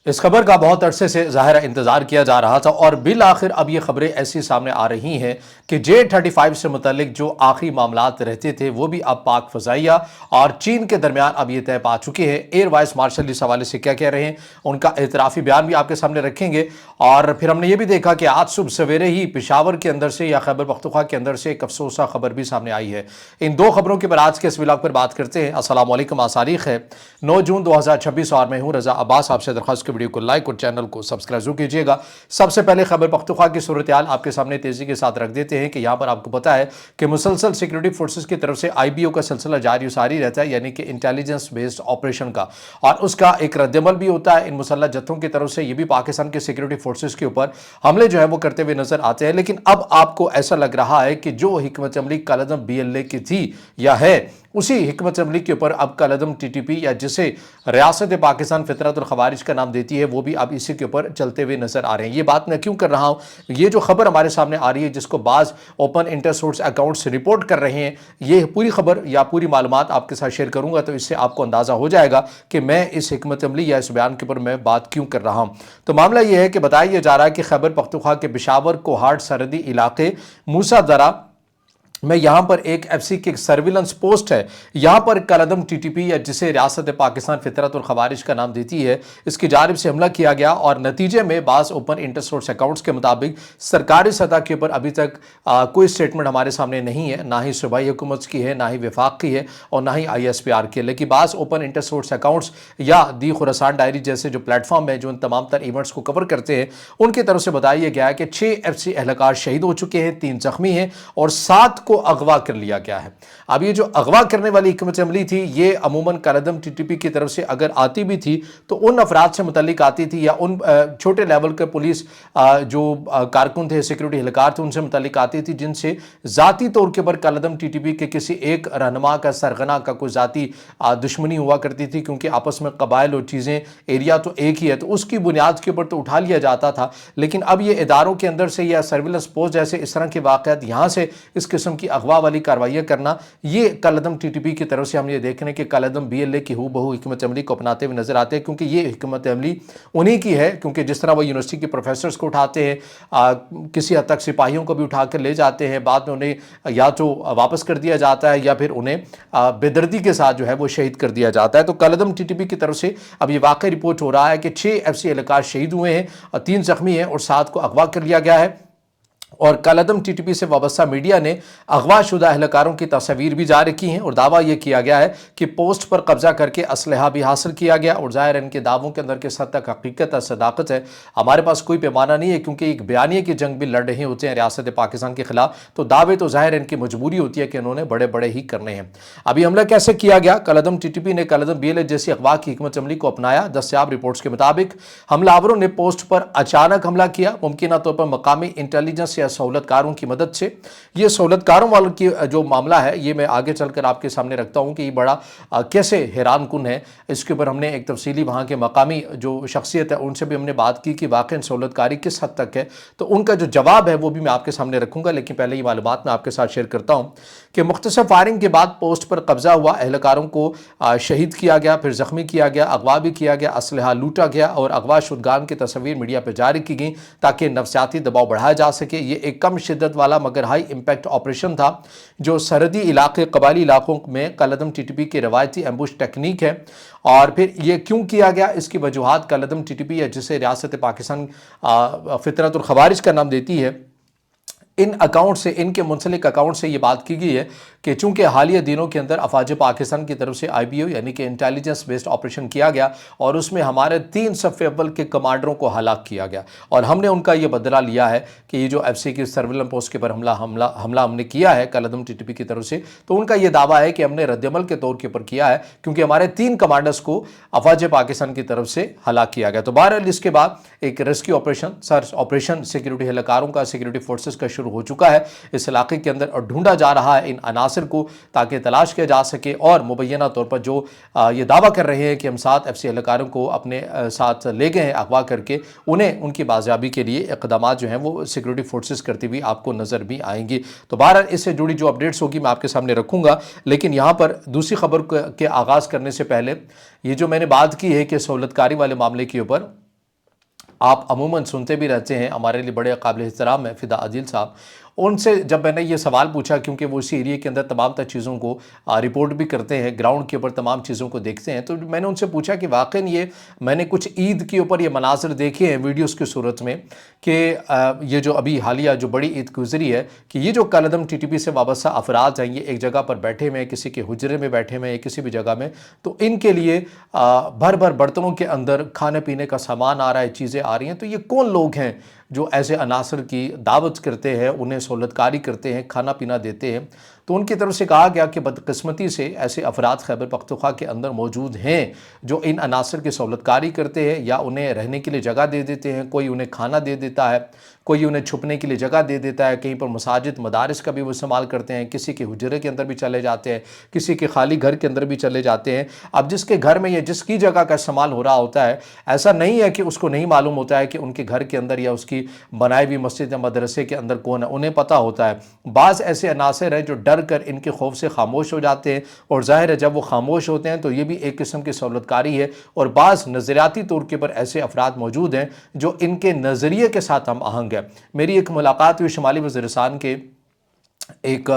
اس خبر کا بہت عرصے سے ظاہر انتظار کیا جا رہا تھا اور بالآخر اب یہ خبریں ایسی سامنے آ رہی ہیں کہ J-35 سے متعلق جو آخری معاملات رہتے تھے وہ بھی اب پاک فضائیہ اور چین کے درمیان اب یہ طے پا چکے ہیں۔ ایئر وائس مارشل اس حوالے سے کیا کہہ رہے ہیں، ان کا اعترافی بیان بھی آپ کے سامنے رکھیں گے، اور پھر ہم نے یہ بھی دیکھا کہ آج صبح سویرے ہی پشاور کے اندر سے یا خیبر پختونخوا کے اندر سے ایک افسوسہ خبر بھی سامنے آئی ہے۔ ان دو خبروں کے پر آج کے اس ولاگ پر بات کرتے ہیں۔ السلام علیکم، آج تاریخ ہے 9 جون 2026 اور میں ہوں رضا عباس۔ آپ سے درخواست ویڈیو کو لائک اور چینل کو سبسکرائب ضرور کیجیے گا۔ سب سے پہلے خیبر پختونخوا کی صورتحال آپ کے سامنے تیزی کے ساتھ رکھ دیتے ہیں کہ یہاں پر آپ کو پتا ہے کہ مسلسل سیکیورٹی فورسز کی طرف سے IBO کا سلسلہ جاری و ساری رہتا ہے، یعنی کہ انٹیلیجنس بیسڈ آپریشن کا، اور اس کا ایک رد عمل بھی ہوتا ہے ان مسلح جتھوں کی طرف سے۔ یہ بھی پاکستان کے سیکیورٹی فورسز کے اوپر حملے جو ہے وہ کرتے ہوئے نظر آتے ہیں، لیکن اب آپ کو ایسا لگ رہا ہے کہ جو حکمت عملی کالعدم BLA کی تھی یا ہے، اسی حکمت عملی کے اوپر اب کالعدم TTP یا جسے ریاست پاکستان فطرت الخوارج کا نام دیتی ہے وہ بھی اب اسی کے اوپر چلتے ہوئے نظر آ رہے ہیں۔ یہ بات میں کیوں کر رہا ہوں، یہ جو خبر ہمارے سامنے آ رہی ہے جس کو بعض اوپن انٹر سورس اکاؤنٹس رپورٹ کر رہے ہیں، یہ پوری خبر یا پوری معلومات آپ کے ساتھ شیئر کروں گا تو اس سے آپ کو اندازہ ہو جائے گا کہ میں اس حکمت عملی یا اس بیان کے اوپر میں بات کیوں کر رہا ہوں۔ تو معاملہ یہ ہے کہ بتایا جا رہا ہے کہ خیبر پختونخوا کے پشاور کوہاٹ سرحدی علاقے موسیٰ درہ میں یہاں پر ایک FC کی سرویلنس پوسٹ ہے، یہاں پر کالعدم TTP یا جسے ریاست پاکستان فطرت الخوارج کا نام دیتی ہے، اس کی جانب سے حملہ کیا گیا، اور نتیجے میں بعض اوپن انٹر سورس اکاؤنٹس کے مطابق سرکاری سطح کے اوپر ابھی تک کوئی سٹیٹمنٹ ہمارے سامنے نہیں ہے، نہ ہی صوبائی حکومت کی ہے، نہ ہی وفاق کی ہے، اور نہ ہی ISPR کی ہے، لیکن بعض اوپن انٹر سورس اکاؤنٹس یا دی خراسان ڈائری جیسے جو پلیٹ فارم ہے جو ان تمام تر ایونٹس کو کور کرتے ہیں، ان کی طرف سے بتایا گیا ہے کہ 6 FC اہلکار شہید ہو چکے ہیں، 3 زخمی ہیں اور 7 کو اغوا کر لیا گیا ہے۔ اب یہ جو اغوا کرنے والی حکمت عملی تھی یہ عموماً کالعدم TTP کی طرف سے اگر آتی بھی تھی تو ان افراد سے متعلق آتی تھی یا ان چھوٹے لیول کے پولیس جو کارکن تھے، سیکیورٹی اہلکار تھے، ان سے متعلق آتی تھی جن سے ذاتی طور کے پر کالعدم TTP کے کسی ایک رہنما کا سرغنہ کا کوئی ذاتی دشمنی ہوا کرتی تھی، کیونکہ آپس میں قبائل اور چیزیں ایریا تو ایک ہی ہے، تو اس کی بنیاد کے اوپر تو اٹھا لیا جاتا تھا۔ لیکن اب یہ اداروں کے اندر سے یا سرویلنس پوسٹ جیسے اس طرح کے واقعات یہاں سے اس قسم کی اغوا والی کاروائیاں کرنا، یہ کالعدم TTP کی طرف سے ہم یہ دیکھ رہے ہیں کہ کالعدم BLA کی ہو بہو حکمت عملی کو اپناتے ہوئے نظر آتے ہیں، کیونکہ یہ حکمت عملی انہی کی ہے، کیونکہ جس طرح وہ یونیورسٹی کے پروفیسرز کو اٹھاتے ہیں، کسی حد تک سپاہیوں کو بھی اٹھا کر لے جاتے ہیں، بعد میں انہیں یا تو واپس کر دیا جاتا ہے یا پھر انہیں بے دردی کے ساتھ جو ہے وہ شہید کر دیا جاتا ہے۔ تو کالعدم TTP کی طرف سے اب یہ واقعہ رپورٹ ہو رہا ہے کہ 6 FC اہلکار شہید ہوئے ہیں اور 3 زخمی ہیں اور 7 کو اغوا کر لیا گیا ہے، اور کالعدم TTP سے وابستہ میڈیا نے اغوا شدہ اہلکاروں کی تصاویر بھی جاری کی ہیں، اور دعویٰ یہ کیا گیا ہے کہ پوسٹ پر قبضہ کر کے اسلحہ بھی حاصل کیا گیا، اور ظاہر ان کے دعووں کے اندر کس حد تک حقیقت اور صداقت ہے ہمارے پاس کوئی پیمانہ نہیں ہے، کیونکہ ایک بیانیے کی جنگ بھی لڑ رہے ہوتے ہیں ریاست پاکستان کے خلاف، تو دعوے تو ظاہر ان کی مجبوری ہوتی ہے کہ انہوں نے بڑے بڑے ہی کرنے ہیں۔ ابھی حملہ کیسے کیا گیا؟ کالعدم TTP نے کالعدم BLA جیسی اغوا کی حکمت عملی کو اپنایا۔ دستیاب رپورٹس کے مطابق حملہ آوروں نے پوسٹ پر اچانک حملہ کیا، ممکنہ طور پر مقامی انٹیلیجنس یا سہولت کاروں کی مدد سے۔ یہ سہولت کاروں والوں کی جو معاملہ ہے یہ میں آگے چل کر آپ کے سامنے رکھتا ہوں کہ یہ بڑا کیسے حیران کن ہے، اس کے اوپر ہم نے ایک تفصیلی وہاں کے مقامی جو شخصیت ہے ان سے بھی ہم نے بات کی کہ واقعی سہولت کاری کس حد تک ہے، تو ان کا جو جواب ہے وہ بھی میں آپ کے سامنے رکھوں گا، لیکن پہلے یہ معلومات میں آپ کے ساتھ شیئر کرتا ہوں کہ مختصر فائرنگ کے بعد پوسٹ پر قبضہ ہوا، اہلکاروں کو شہید کیا گیا، پھر زخمی کیا گیا، اغوا بھی کیا گیا، اسلحہ لوٹا گیا، اور اغوا شدگان کی تصاویر میڈیا پہ جاری کی گئیں تاکہ نفسیاتی دباؤ بڑھایا جا سکے۔ یہ ایک کم شدت والا مگر ہائی امپیکٹ آپریشن تھا جو سرحدی علاقے قبائلی علاقوں میں کالعدم TTP کی روایتی ایمبوش ٹیکنیک ہے۔ اور پھر یہ کیوں کیا گیا، اس کی وجوہات کالعدم TTP یا جسے ریاست پاکستان فطرت الخوارج کا نام دیتی ہے، ان اکاؤنٹ سے، ان کے منسلک اکاؤنٹ سے یہ بات کی گئی ہے کہ چونکہ حالیہ دنوں کے اندر افواج پاکستان کی طرف سے IBO یعنی کہ انٹیلیجنس بیسڈ آپریشن کیا گیا، اور اس میں ہمارے 3 صف اول کے کمانڈروں کو ہلاک کیا گیا، اور ہم نے ان کا یہ بدلہ لیا ہے کہ یہ جو FC کی سرویلنس پوسٹ کے پر حملہ ہم نے کیا ہے کالعدم TTP کی طرف سے، تو ان کا یہ دعویٰ ہے کہ ہم نے رد عمل کے طور کے اوپر کیا ہے، کیونکہ ہمارے 3 کمانڈرز کو افواج پاکستان کی طرف سے ہلاک کیا گیا۔ تو بہرحال اس کے بعد ایک rescue operation, search operation security اہلکاروں کا، سیکیورٹی فورسز کا شروع ہو چکا ہے اس علاقے کے اندر، اور ڈھونڈا جا رہا ہے ان عناصر کو تاکہ تلاش کیا جا سکے، اور مبینہ طور پر جو یہ دعویٰ کر رہے ہیں کہ ہم 7 FC اہلکاروں کو اپنے ساتھ لے گئے ہیں اغوا کر کے، انہیں ان کی بازیابی کے لیے اقدامات جو ہیں وہ سیکیورٹی فورسز کرتی ہوئی آپ کو نظر بھی آئیں گی۔ تو بہرحال اس سے جڑی جو اپڈیٹس ہوگی میں آپ کے سامنے رکھوں گا، لیکن یہاں پر دوسری خبر کے آغاز کرنے سے پہلے یہ جو میں نے بات کی ہے کہ سہولت کاری والے معاملے کے اوپر، आप अमूमन सुनते भी रहते हैं, हमारे लिए बड़े काबिल एहतराम है फ़िदा आदिल साहब। उनसे जब मैंने ये सवाल पूछा, क्योंकि वो इसी एरिया के अंदर तमाम तर चीज़ों को रिपोर्ट भी करते हैं, ग्राउंड के ऊपर तमाम चीज़ों को देखते हैं, तो मैंने उनसे पूछा कि वाक़ई ये मैंने कुछ ईद के ऊपर ये मनाज़िर देखे हैं वीडियोस की सूरत में कि ये जो अभी हालिया जो बड़ी ईद गुज़री है, कि ये जो कालअदम टीटीपी से वाबस्ता अफराद हैं, ये एक जगह पर बैठे हुए हैं, किसी के हुजरे में बैठे हुए हैं, किसी भी जगह में, तो इनके लिए भर भर बर्तनों के अंदर खाने पीने का सामान आ रहा है, चीज़ें आ रही हैं। तो ये कौन लोग हैं जो ऐसे अनासर की दावत करते हैं, उन्हें सहूलतकारी करते हैं, खाना पीना देते हैं? तो उनकी तरफ से कहा गया कि बदकिस्मती से ऐसे अफराद खैबर पख्तूनख्वा के अंदर मौजूद हैं जो इन अनासर की सहूलतकारी करते हैं या उन्हें रहने के लिए जगह दे देते हैं। कोई उन्हें खाना दे देता है, कोई उन्हें छुपने के लिए जगह दे देता है, कहीं पर मसाजिद मदारिस का भी वो इस्तेमाल करते हैं, किसी के हुजरे के अंदर भी चले जाते हैं, किसी के खाली घर के अंदर भी चले जाते हैं। अब जिसके घर में या जिसकी जगह का इस्तेमाल हो रहा होता है, ऐसा नहीं है कि उसको नहीं मालूम होता है कि उनके घर के अंदर या उसकी बनाई हुई मस्जिद या मदरसे के अंदर कौन है, उन्हें पता होता है। बाज़ ऐसे अनासर हैं जो डर कर इनके खौफ से खामोश हो जाते हैं, और ज़ाहिर है जब वो खामोश होते हैं तो ये भी एक किस्म की सहूलतकारी है। और बाज़ नज़रियाती तौर के पर ऐसे अफराद मौजूद हैं जो इनके नज़रिए के साथ हम आहंग है। मेरी एक मुलाकात हुई शुमाली वज़ीरिस्तान के एक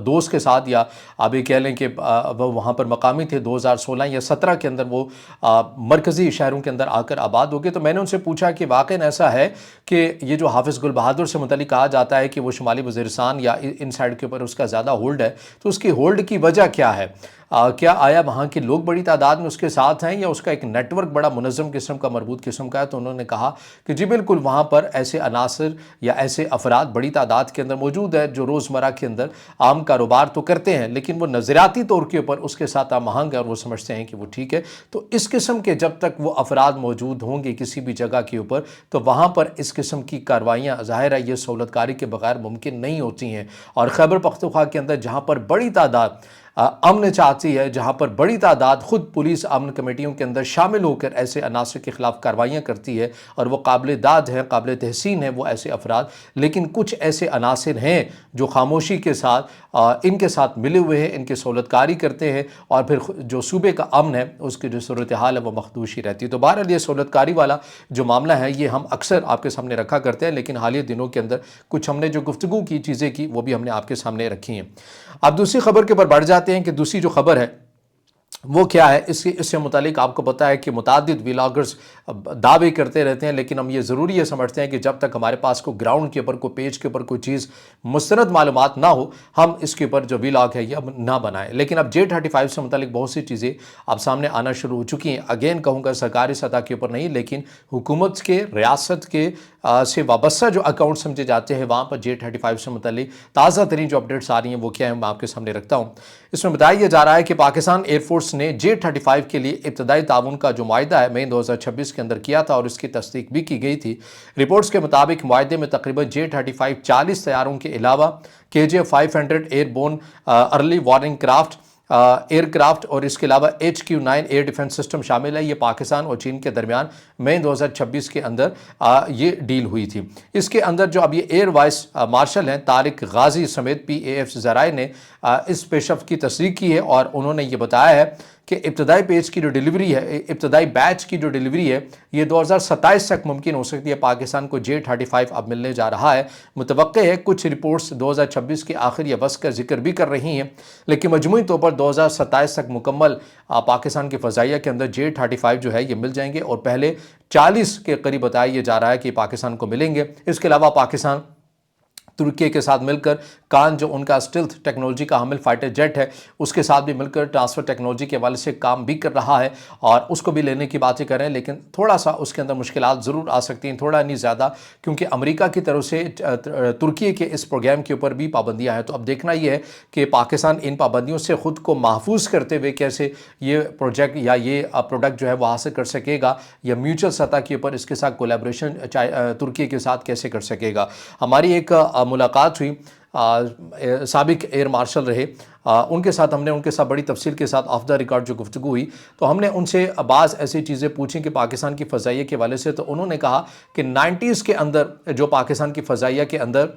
दोस्त के साथ, या आप ये कह लें कि वो वहाँ पर मकामी थे। 2016 या 17 के अंदर वो मरकज़ी शहरों के अंदर आकर आबाद हो गए। तो मैंने उनसे पूछा कि वाक़ई ऐसा है कि ये जो हाफ़िज़ गुल बहादुर से मुतल्लिक़ कहा जाता है कि वो शुमाली वज़ीरिस्तान या इन साइड के ऊपर उसका ज़्यादा होल्ड है, तो उसकी होल्ड की वजह क्या है? क्या आया वहाँ के लोग बड़ी तादाद में उसके साथ हैं, या उसका एक नेटवर्क बड़ा मुनज़्ज़म किस्म का, मरबूत किस्म का है? तो उन्होंने कहा कि जी बिल्कुल, वहाँ पर ऐसे अनासर या ऐसे अफराद बड़ी तादाद के अंदर मौजूद है जो रोज़मर्रा के अंदर आम कारोबार तो करते हैं, लेकिन वो नज़रियाती तौर के ऊपर उसके साथ आहंग है और वो समझते हैं कि वो ठीक है। तो इस किस्म के जब तक वो अफराद मौजूद होंगे किसी भी जगह के ऊपर, तो वहाँ पर इस किस्म की कार्रवाइयाँ ज़ाहिर है ये सहूलतकारी के बगैर मुमकिन नहीं होती हैं। और खैबर पख्तूनख्वा के अंदर जहाँ पर बड़ी तादाद अमन चाहती है, जहाँ पर बड़ी तादाद खुद पुलिस अमन कमेटियों के अंदर शामिल होकर ऐसे अनासर के ख़िलाफ़ कार्रवाइयाँ करती है, और वो काबिल दाद है, काबिल तहसीन है वो ऐसे अफराद। लेकिन कुछ ऐसे अनासर हैं जो खामोशी के साथ इनके साथ मिले हुए हैं, इनकी सहूलतकारी करते हैं, और फिर जो सूबे का अमन है उसकी जो सूरत हाल है वो मखदूशी रहती है। तो बहरहाल ये सहूलतकारी वाला जो मामला है ये हम अक्सर आपके सामने रखा करते हैं, लेकिन हालिया दिनों के अंदर कुछ हमने जो गुफ्तगू की चीज़ें की वो भी हमने आपके सामने रखी हैं। अब दूसरी खबर के ऊपर बढ़ जाते हैं कि दूसरी जो खबर है वो क्या है। इससे मुतालिक आपको पता है कि मुतादिद व्लॉगर्स दावे करते रहते हैं, लेकिन हम ये ज़रूरी ये समझते हैं कि जब तक हमारे पास कोई ग्राउंड के ऊपर, कोई पेज के ऊपर कोई चीज़ मुस्तनद मालूमात ना हो, हम इसके ऊपर जो व्लॉग है ये ना बनाएं। लेकिन अब J35 से मुतालिक बहुत सी चीज़ें अब सामने आना शुरू हो चुकी हैं। अगेन कहूँगा सरकारी सतह के ऊपर नहीं, लेकिन हुकूमत के, रियासत के से वाबस्ता जो अकाउंट समझे जाते हैं वहाँ पर J35 से मुतालिक ताज़ा तरीन जो अपडेट्स आ रही हैं वो क्या है मैं आपके सामने रखता हूँ। इसमें बताया जा रहा है कि पाकिस्तान एयरफोर्स ने J35 के लिए इब्तदाई ताउन का जो मुआहिदा है मई 2026 के अंदर किया था, और इसकी तस्दीक भी की गई थी। रिपोर्ट्स के मुताबिक मुआहिदे में तकरीबन J35 40 तैयारों के अलावा KJ-500 airborne early warning craft aircraft और इसके अलावा HQ-9 एयर डिफेंस सिस्टम शामिल है। ये पाकिस्तान और चीन के दरमियान मई 2026 के अंदर ये डील हुई थी। इसके अंदर जो अब ये एयर वाइस मार्शल हैं तारिक गाजी समेत PAF ज़राए ने इस पेशरफ की तस्दीक की है, और उन्होंने ये बताया है कि इब्तदाई पेज की जो डिलीवरी है, इब्तदाई बैच की जो डिलीवरी है ये 2027 तक मुमकिन हो सकती है। पाकिस्तान को J35 अब मिलने जा रहा है। मुतवक्के है कुछ रिपोर्ट्स 2026 के आखिर या वस्त का जिक्र भी कर रही हैं, लेकिन मजमूई तौर पर 2027 तक मुकम्मल पाकिस्तान के फ़ज़ाइया के अंदर J35 जो है ये मिल जाएंगे, और पहले 40 के करीब बताया जा रहा है कि पाकिस्तान को मिलेंगे। इसके अलावा पाकिस्तान तुर्की के साथ मिलकर कान जो उनका स्टिल्थ टेक्नोलॉजी का हामिल फाइटर जेट है उसके साथ भी मिलकर ट्रांसफ़र टेक्नोलॉजी के हवाले से काम भी कर रहा है, और उसको भी लेने की बातें करें, लेकिन थोड़ा सा उसके अंदर मुश्किलात ज़रूर आ सकती हैं, थोड़ा नहीं ज़्यादा, क्योंकि अमेरिका की तरफ से तुर्की के इस प्रोग्राम के ऊपर भी पाबंदियाँ हैं। तो अब देखना ये है कि पाकिस्तान इन पाबंदियों से ख़ुद को महफूज करते हुए कैसे ये प्रोजेक्ट या ये प्रोडक्ट जो है वो हासिल कर सकेगा, या म्यूचुअल सतह के ऊपर इसके साथ कोलैबोरेशन तुर्की के साथ कैसे कर सकेगा। हमारी एक मुलाकात हुई साबिक एयर मार्शल रहे, उनके साथ हमने उनके साथ बड़ी तफसील के साथ ऑफ द रिकॉर्ड जो गुफ्तगू हुई, तो हमने उनसे बाज़ ऐसी चीज़ें पूछी कि पाकिस्तान की फ़ज़ाइया के हवाले से। तो उन्होंने कहा कि 90s के अंदर जो पाकिस्तान की फ़ज़ाइया के अंदर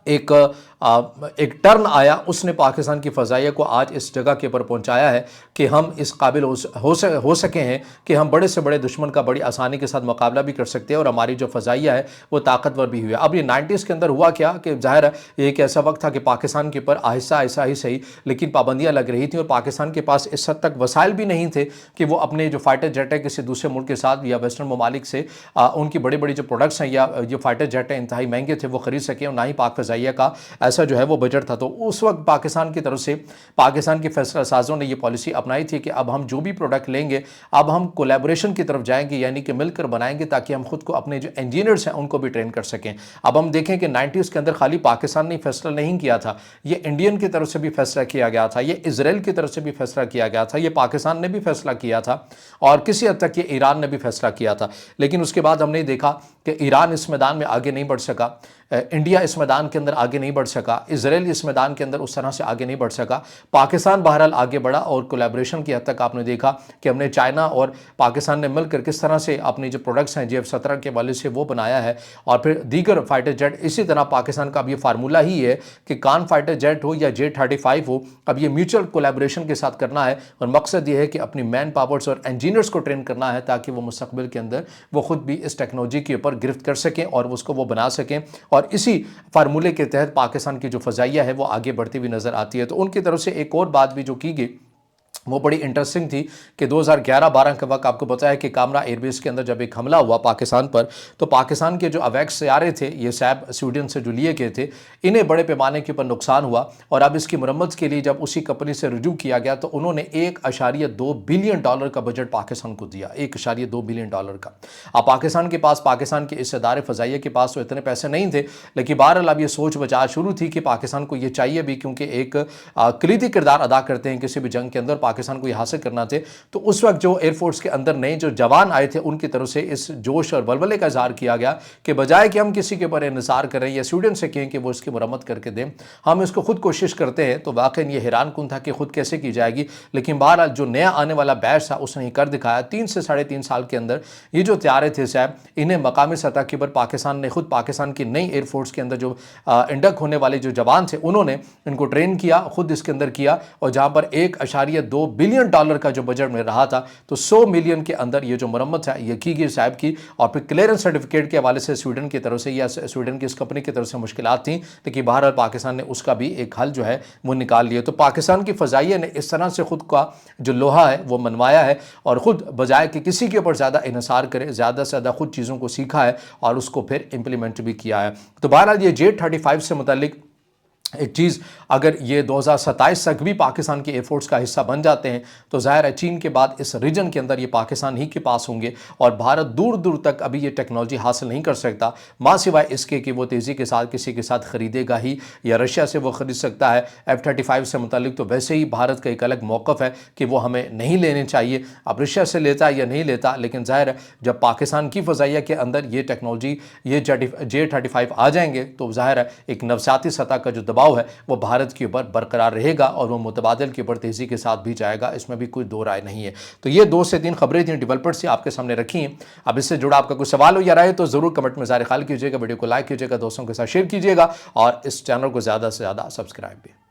एक टर्न आया, उसने पाकिस्तान की फ़ज़ाइया को आज इस जगह के ऊपर पहुंचाया है कि हम इस काबिल हो सके हैं कि हम बड़े से बड़े दुश्मन का बड़ी आसानी के साथ मुकाबला भी कर सकते हैं और हमारी जो फ़ज़ाइया है वो ताकतवर भी हुई है। अब ये 90s के अंदर हुआ क्या कि ज़ाहिर है ये एक ऐसा वक्त था कि पाकिस्तान के ऊपर आहिस्ता आहिस्ता ही सही लेकिन पाबंदियाँ लग रही थी और पाकिस्तान के पास इस हद तक वसाइल भी नहीं थे कि वो अपने जो फाइटर जेट है किसी दूसरे मुल्क के साथ या वेस्टर्न ममालिक से उनकी बड़ी बड़ी जो प्रोडक्ट्स हैं या जो फाइटर जेट हैं इंतहाई महंगे थे वो ख़रीद सकें और ना ही पाक फ़ज़ाइया का ऐसा जो है वो बजट था। तो उस वक्त पाकिस्तान की तरफ से पाकिस्तान के फैसला साजों ने ये पॉलिसी अपनाई थी कि अब हम जो भी प्रोडक्ट लेंगे अब हम कोलैबोरेशन की तरफ जाएंगे, यानी कि मिलकर बनाएंगे ताकि हम खुद को अपने जो इंजीनियर्स हैं उनको भी ट्रेन कर सकें। अब हम देखें कि 90s के अंदर खाली पाकिस्तान ने फैसला नहीं किया था, ये इंडियन की तरफ से भी फैसला किया गया था, ये इजराइल की तरफ से भी फैसला किया गया था, ये पाकिस्तान ने भी फैसला किया था और किसी हद तक ये ईरान ने भी फैसला किया था। लेकिन उसके बाद हमने देखा कि ईरान इस मैदान में आगे नहीं बढ़ सका, इंडिया इस मैदान के अंदर आगे नहीं बढ़ सका, इजराइल इस मैदान के अंदर उस तरह से आगे नहीं बढ़ सका। पाकिस्तान बहरहाल आगे बढ़ा और कोलैबोरेशन की हद तक आपने देखा कि हमने चाइना और पाकिस्तान ने मिलकर किस तरह से अपनी जो प्रोडक्ट्स हैं JF-17 के वाले से वो बनाया है और फिर दीगर फाइटर जेट। इसी तरह पाकिस्तान का अब ये फार्मूला ही है कि कान फाइटर जेट हो या J-35 हो, अब ये म्यूचुअल कोलैबोरेशन के साथ करना है और मकसद ये है कि अपनी मैन पावर्स और इंजीनियर्स को ट्रेन करना है ताकि वो मुस्तकबिल के अंदर वो खुद भी इस टेक्नोलॉजी के ऊपर गिरफ्त कर सकें और उसको वो बना सकें। और इसी फार्मूले के तहत पाकिस्तान की जो फ़ज़ाइया है वो आगे बढ़ती हुई नज़र आती है। तो उनकी तरफ से एक और बात भी जो की गई वो बड़ी इंटरेस्टिंग थी कि 2011-12 के वक्त आपको पता है कि कामरा एयरबेस के अंदर जब एक हमला हुआ पाकिस्तान पर, तो पाकिस्तान के जो अवैक्स सैयारे थे ये सैब स्वीडन से जो लिए गए थे, इन्हें बड़े पैमाने के ऊपर नुकसान हुआ और अब इसकी मरम्मत के लिए जब उसी कंपनी से रुजू किया गया तो उन्होंने $1.2 बिलियन का बजट पाकिस्तान को दिया, $1.2 बिलियन का। अब पाकिस्तान के पास, पाकिस्तान के इस इदारे फ़ज़ाइया के पास तो इतने पैसे नहीं थे, लेकिन बहरहाल अब ये सोच विचार शुरू थी कि पाकिस्तान को ये चाहिए भी, क्योंकि एक कलीदी किरदार अदा करते हैं किसी भी जंग के अंदर, पाकिस्तान को ये हासिल करना थे। तो उस वक्त जो एयरफोर्स के अंदर नए जो जवान आए थे उनकी तरफ से इस जोश और वलवले का इज़हार किया गया कि बजाय कि हम किसी के ऊपर इंतज़ार करें या स्वीडन से कहें कि वो इसकी मरम्मत करके दें, हम इसको खुद कोशिश करते हैं। तो वाकई ये हैरान कुन था कि खुद कैसे की जाएगी, लेकिन बहरहाल जो नया आने वाला बैच था उसने ये कर दिखाया। 3 से 3.5 साल के अंदर ये जो तैयारे थे साहब, इन्हें मकामी सतह के ऊपर पाकिस्तान ने खुद, पाकिस्तान की नई एयरफोर्स के अंदर जो इंडक होने वाले जो जवान थे उन्होंने इनको ट्रेन किया, खुद इसके अंदर किया। और जहाँ पर $1.2 बिलियन का जो बजट में रहा था तो 100 मिलियन के अंदर ये जो मरम्मत है ये की गई साहब की। और फिर क्लियरेंस सर्टिफिकेट के हवाले से स्वीडन की तरफ से या स्वीडन की इस कंपनी की तरफ से मुश्किलात थी, लेकिन बहरहाल पाकिस्तान ने उसका भी एक हल जो है वो निकाल लिया। तो पाकिस्तान की फ़ज़ाइया ने इस तरह से खुद का जो लोहा है वो मनवाया है और ख़ुद बजाय कि किसी के ऊपर ज़्यादा इन्हिसार करे, ज़्यादा से ज़्यादा खुद चीज़ों को सीखा है और उसको फिर इम्प्लीमेंट भी किया है। तो बहरहाल ये J-35 से मुतालिक एक चीज़ अगर ये 2027 तक भी पाकिस्तान के एयरफोर्स का हिस्सा बन जाते हैं तो ज़ाहिर है चीन के बाद इस रीजन के अंदर ये पाकिस्तान ही के पास होंगे और भारत दूर दूर तक अभी ये टेक्नोलॉजी हासिल नहीं कर सकता, माँ सिवाय इसके कि वो तेज़ी के साथ किसी के साथ ख़रीदेगा ही या रशिया से वो ख़रीद सकता है। F-35 से मुतालिक तो वैसे ही भारत का एक अलग मौक़िफ़ है कि वो हमें नहीं लेने चाहिए, अब रशिया से लेता है या नहीं लेता, लेकिन ज़ाहिर है जब पाकिस्तान की फ़ज़ाइया के अंदर ये टेक्नोलॉजी ये J-35 आ जाएंगे तो ज़ाहिर है एक नफसियाती सतह का जो है वो भारत के ऊपर बरकरार रहेगा और वो मुतबादिल के ऊपर तेज़ी के साथ भी जाएगा, इसमें भी कोई दो राय नहीं है। तो ये 2 से 3 खबरें थी डेवलपर्स से आपके सामने रखी हैं। अब इससे जुड़ा आपका कोई सवाल हो या राय तो ज़रूर कमेंट में ज़ाहिर ख्याल कीजिएगा, वीडियो को लाइक कीजिएगा, दोस्तों के साथ शेयर कीजिएगा और इस चैनल को ज़्यादा से ज़्यादा सब्सक्राइब भी।